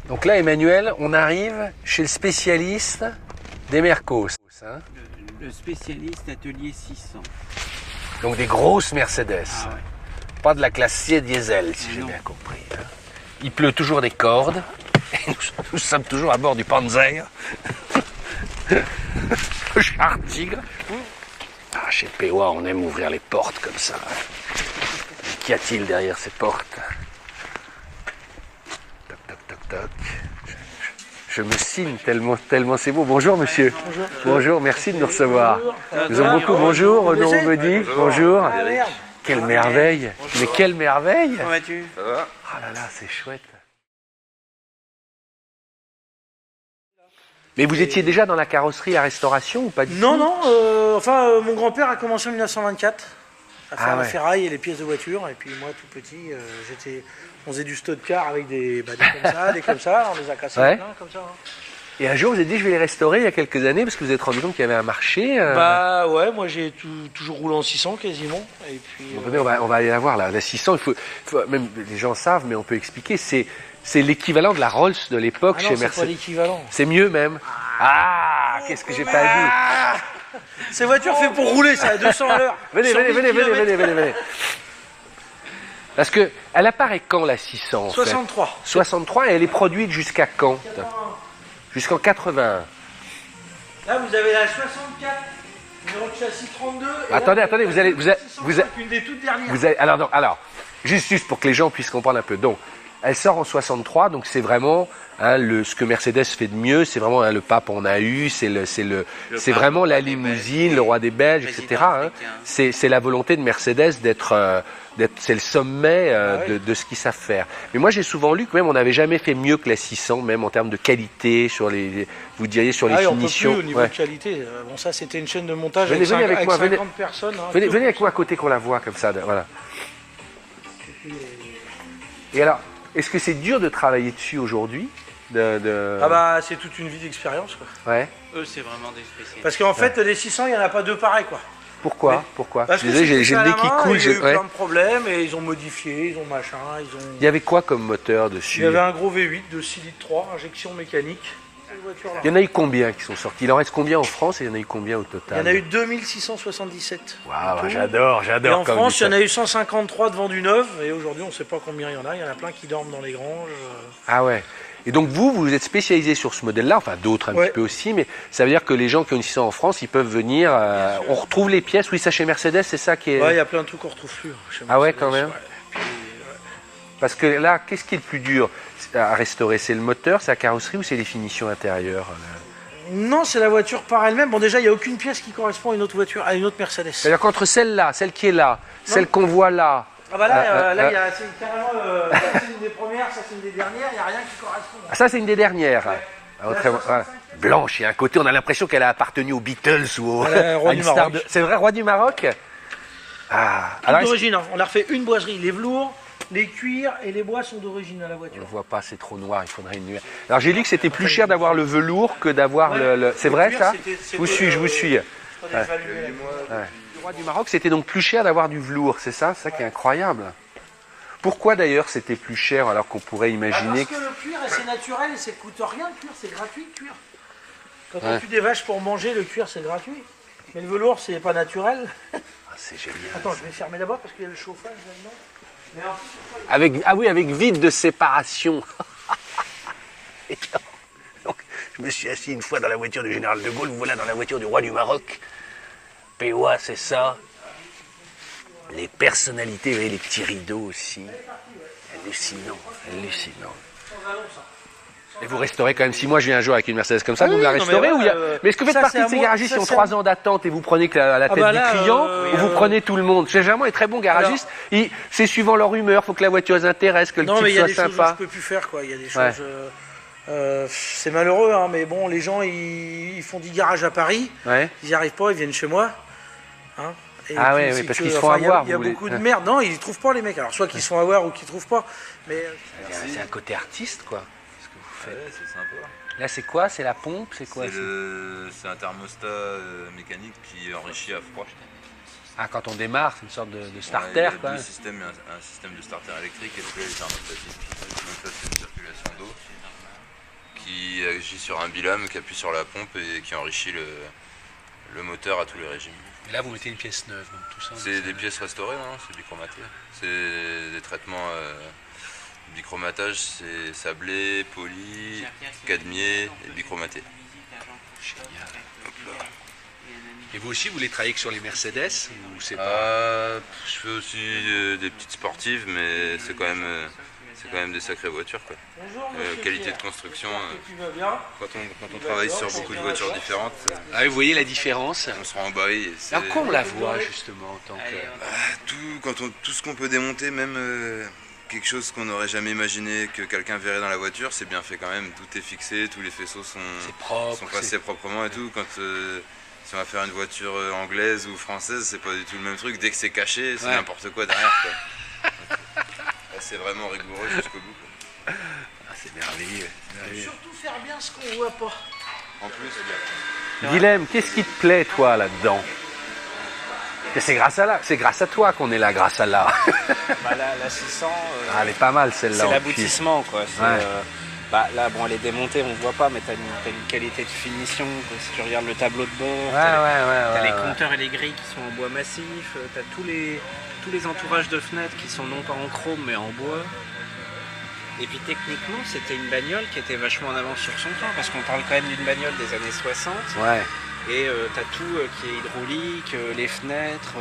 Donc là, Emmanuel, on arrive chez le spécialiste des Mercos. Hein, le spécialiste atelier 600. donc des grosses Mercedes. Ah ouais. Pas de la classe C diesel, si j'ai bien compris. Hein. Il pleut toujours des cordes. Et nous sommes toujours à bord du Panzer. Le char tigre. Ah, chez POA, on aime ouvrir les portes comme ça. Qu'y a-t-il derrière ces portes? Toc, toc, toc, toc. Je me signe tellement c'est beau. Bonjour monsieur. Bonjour. Bonjour, merci de nous recevoir. Bonjour. Nous avons beaucoup. Bonjour, Renaud Aubedy. Bonjour. Quelle merveille. Mais quelle merveille. Comment vas-tu? Ça va? Ah là là, c'est chouette. Mais vous étiez déjà dans la carrosserie, la restauration ou pas du tout? Non, mon grand-père a commencé en 1924 à faire la ferraille et les pièces de voiture. Et puis moi, tout petit, on faisait du stock car avec des comme ça, on les a cassés plein comme ça. Hein. Et un jour, vous avez dit, je vais les restaurer il y a quelques années parce que vous vous êtes rendu compte qu'il y avait un marché. Bah ouais, moi j'ai toujours roulé en 600 quasiment. Et puis, on va aller la voir là. La 600, même les gens savent, mais on peut expliquer. C'est l'équivalent de la Rolls de l'époque ah non, chez c'est Mercedes. pas l'équivalent. C'est mieux même. Ah, qu'est-ce que j'ai pas dit. Ces voitures faites pour rouler, ça à 200 à l'heure. Venez. Parce que elle apparaît quand la 600 en 63. fait 63 et elle est produite jusqu'à quand? Jusqu'en 81. Là, vous avez la 64, numéro de châssis 32. Attendez, une des toutes dernières. alors, juste pour que les gens puissent comprendre un peu. Donc, elle sort en 63, donc c'est vraiment ce que Mercedes fait de mieux. C'est vraiment le pape on a eu, c'est vraiment la limousine, le roi des Belges, etc. Hein. C'est la volonté de Mercedes c'est le sommet de ce qu'ils savent faire. Mais moi j'ai souvent lu que même on n'avait jamais fait mieux que la 600, même en termes de qualité, vous diriez sur les finitions. On peut plus au niveau de qualité. Bon, ça c'était une chaîne de montage venez avec moi, 50 personnes. Hein, venez avec moi à côté qu'on la voit comme ça. Voilà. Et alors, est-ce que c'est dur de travailler dessus aujourd'hui? Ah bah c'est toute une vie d'expérience quoi. Ouais. Eux c'est vraiment des spécialistes. Parce qu'en fait les 600 il n'y en a pas deux pareils quoi. Pourquoi? Parce que Désolé, j'ai le nez qui coule. Il y a eu plein de problèmes et ils ont modifié, ils ont machin, Il y avait quoi comme moteur dessus? Il y avait un gros V8 de 6 litres 3, injection mécanique. Il y en a eu combien qui sont sortis? Il en reste combien en France et il y en a eu combien au total? Il y en a eu 2677. Waouh, j'adore. Et en France, il y en a eu 153 de vendus neufs et aujourd'hui, on ne sait pas combien il y en a. Il y en a plein qui dorment dans les granges. Ah ouais. Et donc vous êtes spécialisé sur ce modèle-là, enfin d'autres un petit peu aussi, mais ça veut dire que les gens qui ont une 600 en France, ils peuvent venir, on retrouve les pièces, oui ça chez Mercedes, c'est ça qui est... Ouais, il y a plein de trucs qu'on retrouve plus chez Mercedes. Ah ouais quand même Puis, Parce que là, qu'est-ce qui est le plus dur à restaurer? C'est le moteur, c'est la carrosserie ou c'est les finitions intérieures? Non, c'est la voiture par elle-même. Bon déjà, il n'y a aucune pièce qui correspond à une autre voiture, à une autre Mercedes. C'est-à-dire qu'entre celle-là, celle qui est là, celle qu'on voit là... Ah bah là, c'est carrément, c'est une des premières, ça c'est une des dernières, il n'y a rien qui correspond. Ah, ça c'est une des dernières. Ouais. Voilà. Blanche, il y a un côté, on a l'impression qu'elle a appartenu aux Beatles ou au roi du Maroc. C'est vrai, roi du Maroc? Ah, alors d'origine, hein. On a refait une boiserie, les velours, les cuirs et les bois sont d'origine à la on voiture. ne voit pas, c'est trop noir, il faudrait une nuit. Alors j'ai lu que c'était plus cher d'avoir le velours que d'avoir le... C'est vrai ça? Je vous suis. Le roi du Maroc, c'était donc plus cher d'avoir du velours, c'est ça? C'est ça qui est incroyable. Pourquoi d'ailleurs c'était plus cher alors qu'on pourrait imaginer parce que le cuir c'est naturel et ça coûte rien le cuir, c'est gratuit le cuir. Quand on tue des vaches pour manger, le cuir c'est gratuit. Mais le velours c'est pas naturel. Ah, c'est génial. Attends, je vais fermer d'abord parce qu'il y a le chauffage là-dedans. Avec vide de séparation. Donc, je me suis assis une fois dans la voiture du général de Gaulle, vous voilà dans la voiture du roi du Maroc. POA, c'est ça. Les personnalités, vous voyez, les petits rideaux aussi. Hallucinant. Et vous restaurez quand même, si moi je viens un jour avec une Mercedes comme ça, vous me la restaurez mais est-ce que vous faites partie de ces garagistes qui ont 3 ans d'attente et vous prenez que la tête du client ou vous prenez tout le monde? Généralement, les très bons garagistes, c'est suivant leur humeur, il faut que la voiture les intéresse, que le type soit sympa. Non, mais il y a des choses que je peux plus faire, quoi. Il y a des choses... c'est malheureux, hein, mais bon, les gens, ils font 10 garages à Paris, ils n'y arrivent pas, ils viennent chez moi. Hein. Oui, parce qu'ils se font avoir. Il y a beaucoup de merde. Non, ils ne trouvent pas les mecs. Alors, soit qu'ils se font avoir ou qu'ils ne trouvent pas. Mais c'est un côté artiste, quoi. Ce que vous faites. Ouais, c'est sympa. Là, c'est quoi? C'est la pompe? C'est quoi? C'est un thermostat mécanique qui enrichit à froid. Ah, quand on démarre, c'est une sorte de starter, quoi. Un système de starter électrique et puis les thermostatiques. Donc ça, c'est une circulation d'eau. qui agit sur un bilame, qui appuie sur la pompe et qui enrichit le moteur à tous les régimes. Et là, vous mettez une pièce neuve, donc tout ça. C'est des pièces restaurées, non? C'est bichromaté. C'est des traitements bichromatage, c'est sablé, poli, cadmier et bichromaté. Génial. Et vous aussi, vous voulez travailler que sur les Mercedes ou c'est pas... Je fais aussi des petites sportives, mais c'est quand même des sacrées voitures, quoi. Bonjour, Qualité de construction. tu vas bien? Quand on travaille sur beaucoup de voitures différentes, Ah, vous voyez la différence? on se rend emballé. Alors comment on la voit justement en tant que... Tout ce qu'on peut démonter, même quelque chose qu'on n'aurait jamais imaginé que quelqu'un verrait dans la voiture, c'est bien fait quand même. Tout est fixé, tous les faisceaux sont passés proprement et tout. Si on va faire une voiture anglaise ou française, c'est pas du tout le même truc. Dès que c'est caché, c'est n'importe quoi derrière, quoi. Là, c'est vraiment rigoureux jusqu'au bout, quoi. Ah, c'est merveilleux. Surtout faire bien ce qu'on voit pas. En plus, Guilhem, qu'est-ce qui te plaît, toi, là-dedans? C'est grâce à toi qu'on est là, grâce à là. Bah, la 600, Ah, elle est pas mal, celle-là. c'est en l'aboutissement, quoi. C'est, Ouais. là, bon, elle est démontée, on ne voit pas, mais tu as une qualité de finition. Quoi. Si tu regardes le tableau de bord, t'as les compteurs et les grilles qui sont en bois massif, tu as tous les entourages de fenêtres qui sont non pas en chrome, mais en bois. Et puis techniquement, c'était une bagnole qui était vachement en avance sur son temps, parce qu'on parle quand même d'une bagnole des années 60. Ouais. Et tu as tout qui est hydraulique, les fenêtres,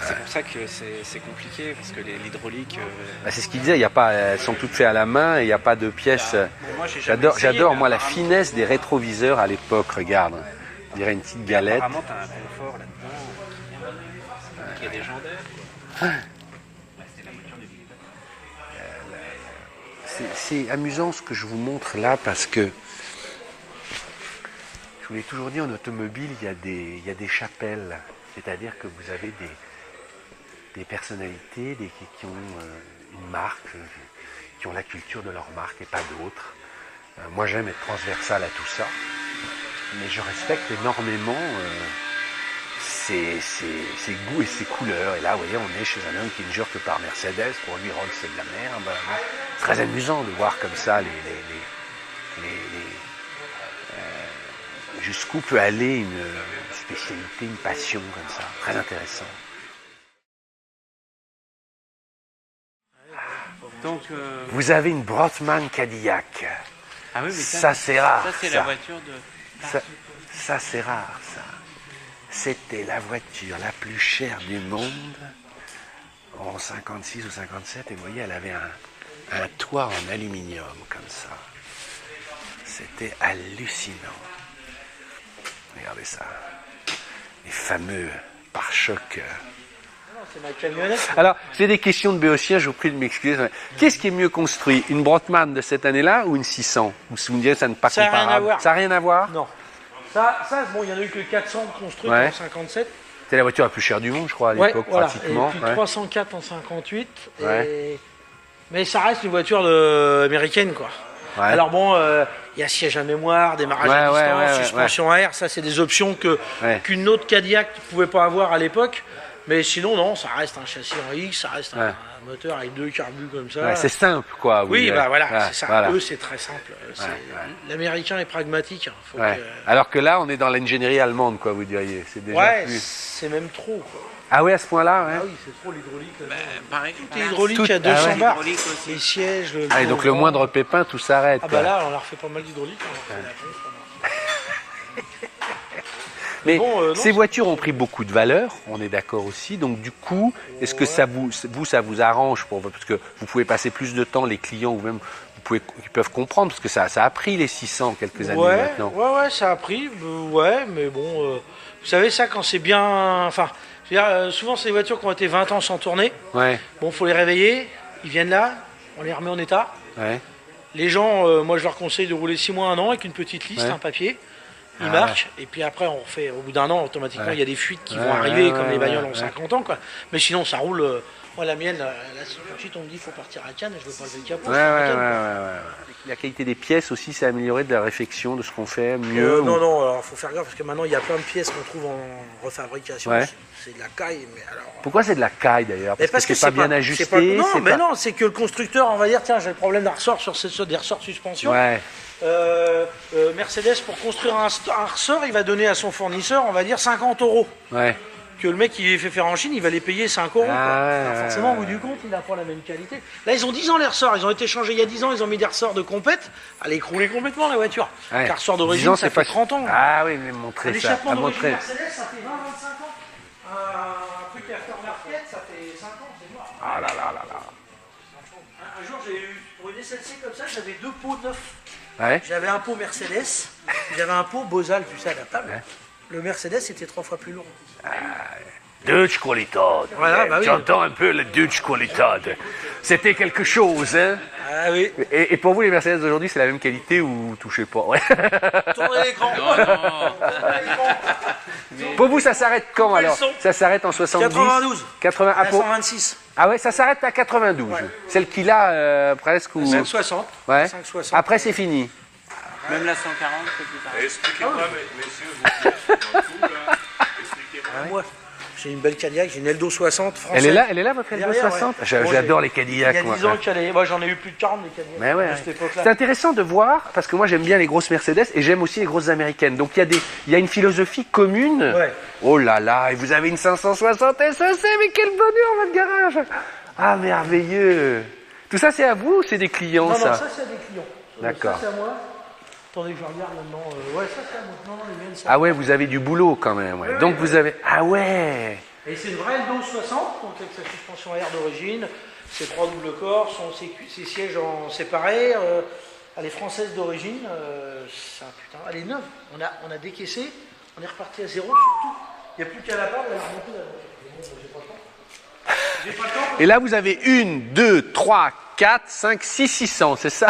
c'est pour ça que c'est compliqué, parce que l'hydraulique... Bah, c'est ce qu'il disait, il y a pas, elles sont toutes faites à la main, et il n'y a pas de pièces. Bon, moi, j'ai jamais essayé, J'adore, mais moi, la apparemment- finesse des rétroviseurs à l'époque, regarde. On dirait une petite galette. Apparemment, tu as un confort là-dedans qui est légendaire. C'est amusant ce que je vous montre là, parce que je vous l'ai toujours dit, en automobile, il y a des chapelles. C'est-à-dire que vous avez des personnalités qui ont une marque, qui ont la culture de leur marque et pas d'autres. Moi, j'aime être transversal à tout ça, mais je respecte énormément ses goûts et ses couleurs. Et là, vous voyez, on est chez un homme qui ne jure que par Mercedes. Pour lui, Rolls, c'est de la merde. C'est très amusant de voir comme ça jusqu'où peut aller une spécialité, une passion comme ça. Très intéressant. Donc, Vous avez une Brotman Cadillac. ah oui, mais Ça, c'est rare. Ça, c'est ça. la voiture de... Ça, c'est rare, ça. C'était la voiture la plus chère du monde en 56 ou 57. Et vous voyez, elle avait un toit en aluminium comme ça. C'était hallucinant. Regardez ça. Les fameux pare-chocs. C'est ma camionnette. Alors, j'ai des questions de béotien, je vous prie de m'excuser. Qu'est-ce qui est mieux construit, une Brotman de cette année-là ou une 600? Ou si vous me direz ça n'est pas Ça a rien comparable. à voir. Ça n'a rien à voir? Non. Ça, bon, il n'y en a eu que 400 construites Ouais. en 57. C'était la voiture la plus chère du monde, je crois, à Ouais, l'époque, voilà. pratiquement. Et puis Ouais. 304 en 58. Ouais. Mais ça reste une voiture américaine, quoi. Ouais. Alors bon, il y a siège à mémoire, démarrage à Ouais, distance, ouais, suspension à air, ça c'est des options qu'une autre Cadillac ne pouvait pas avoir à l'époque. Mais sinon, non, ça reste un châssis en X, ça reste un moteur avec 2 carbus comme ça. Ouais, c'est simple, quoi. Oui, bah voilà, Ouais, c'est ça. voilà. Eux, c'est très simple. L'américain est pragmatique. Hein. Faut Ouais. que- Alors que là, on est dans l'ingénierie allemande, quoi, vous diriez. C'est déjà Ouais, plus... c'est même trop. Quoi. Ah ouais, à ce point-là, ouais. Ah oui, c'est trop l'hydraulique. Pareil, Tout est hydraulique Tout- à 200 ah ouais. bars. Hydraulique aussi. Les sièges, le. Ah, et donc le moindre pépin, tout s'arrête. Ah quoi. bah là, on leur fait pas mal d'hydraulique. On leur fait la pompe, Mais bon, non, ces c'est- voitures ont pris beaucoup de valeur, on est d'accord aussi. Donc du coup, est-ce que ça vous arrange parce que vous pouvez passer plus de temps, les clients ou même ils peuvent comprendre parce que ça a pris les 600 quelques années maintenant. Ouais, ça a pris. Ouais, mais bon, vous savez ça quand c'est bien. Enfin, je veux dire, souvent c'est des voitures qui ont été 20 ans sans tourner. Ouais, Bon, faut les réveiller. Ils viennent là, on les remet en état. ouais. Les gens, moi je leur conseille de rouler 6 mois, 1 an avec une petite liste, Ouais. un papier. Ils Ah marchent, et puis après on refait, au bout d'un an, automatiquement, Ouais. il y a des fuites qui Ouais, vont arriver, ouais, comme ouais, les bagnoles ouais, ont ouais. 50 ans, quoi. Mais sinon, ça roule. Moi, la mienne, là, tout de suite, on me dit qu'il faut partir à Cannes, et je veux pas lever le capot. Ouais, je pars à ouais, Cannes, ouais, quoi. ouais, ouais. La qualité des pièces aussi s'est améliorée, de la réfection, de ce qu'on fait mieux Non, alors il faut faire gaffe parce que maintenant il y a plein de pièces qu'on trouve en refabrication. Ouais. C'est de la caille, mais alors. Pourquoi c'est de la caille d'ailleurs? Parce que c'est pas bien ajusté. Non, c'est que le constructeur, on va dire, tiens, j'ai le problème d'un ressort sur des ressorts de suspension. Ouais. Mercedes, pour construire un ressort, il va donner à son fournisseur, on va dire, 50 €. Ouais. Que le mec qui les fait faire en Chine, il va les payer 5 €. Alors forcément, au bout du compte, il n'a pas la même qualité. Là, ils ont 10 ans les ressorts. Ils ont été changés il y a 10 ans. Ils ont mis des ressorts de compète. Elle a écroulé complètement la voiture. Ouais. Car ressort d'origine, ça fait 30 ans. Ah oui, mais montrer ça. L'échappement d'origine Mercedes, ça fait 20-25 ans. Un truc à faire marquette, ça fait 5 ans. C'est mort. Ah là là là là. Un jour, j'ai eu, pour une SLC comme ça, j'avais 2 pots neufs. Ouais. J'avais un pot Mercedes. J'avais un pot Bosal, tu sais, à la table. Ouais. Le Mercedes était 3 fois plus lourd. Dutch Qualität. Voilà, bah oui. J'entends un peu le Dutch Qualität. C'était quelque chose, hein? Ah oui. Et pour vous, les Mercedes d'aujourd'hui, c'est la même qualité ou touchez pas? Ouais. Tournez l'écran. Non. Pour vous, ça s'arrête quand alors? Ça s'arrête en 70? 92. 80, à 126. Ah ouais, ça s'arrête à 92. Ouais. Celle qu'il a presque ou... 560. Ouais. 560. Après, c'est fini. Même la 140, c'est plus tard. Expliquez-moi, messieurs, vous dans tout, là. Expliquez-moi. Moi, j'ai une belle Cadillac, j'ai une Eldo 60 française. Elle est là votre Eldo 60? Ouais. J'adore les Cadillacs. Il y a 10 ans moi j'en ai eu plus de 40 des Cadillacs. Mais ouais. C'est intéressant de voir, parce que moi j'aime bien les grosses Mercedes et j'aime aussi les grosses américaines. Donc il y a une philosophie commune. Ouais. Oh là là, et vous avez une 560 SEC, mais quel bonheur votre garage! Ah merveilleux! Tout ça c'est à vous ou c'est des clients? Non, ça c'est à des clients. D'accord. Ça c'est à moi. Attendez, je regarde maintenant. Ouais, ça c'est à moi. Non, les miennes, ah ouais, vous avez du boulot quand même. Ouais. Donc vous avez... Ah ouais! Et c'est une vraie Eldo 60, donc avec sa suspension à air d'origine, ses 3 doubles corps, ses sièges en séparés. Elle est française d'origine. Elle est neuve. On a décaissé, on est reparti à zéro sur tout. Il n'y a plus qu'à la part, elle a remonté la voiture. J'ai pas le temps. Et là vous avez 1, 2, 3, 4, 5, 6, 600, c'est ça?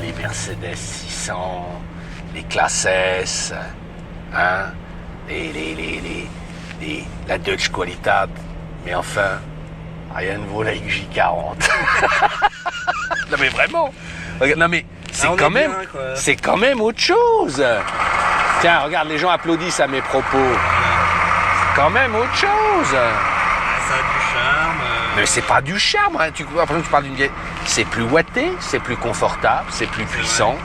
Les Mercedes 600, les classes S, hein, la Dutch Qualität, mais enfin, rien ne vaut la XJ40. Non mais vraiment, non mais c'est quand même autre chose. Tiens, regarde, les gens applaudissent à mes propos. C'est quand même autre chose. Ça a du charme. Mais c'est pas du charme, hein. Tu parles d'une vieille. C'est plus watté, c'est plus confortable, c'est plus puissant,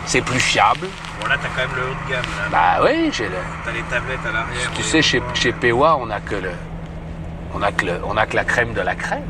c'est plus fiable. Bon là t'as quand même le haut de gamme là. Bah oui, j'ai le. T'as les tablettes à l'arrière. Tu sais, chez PEWA, on a que la crème de la crème.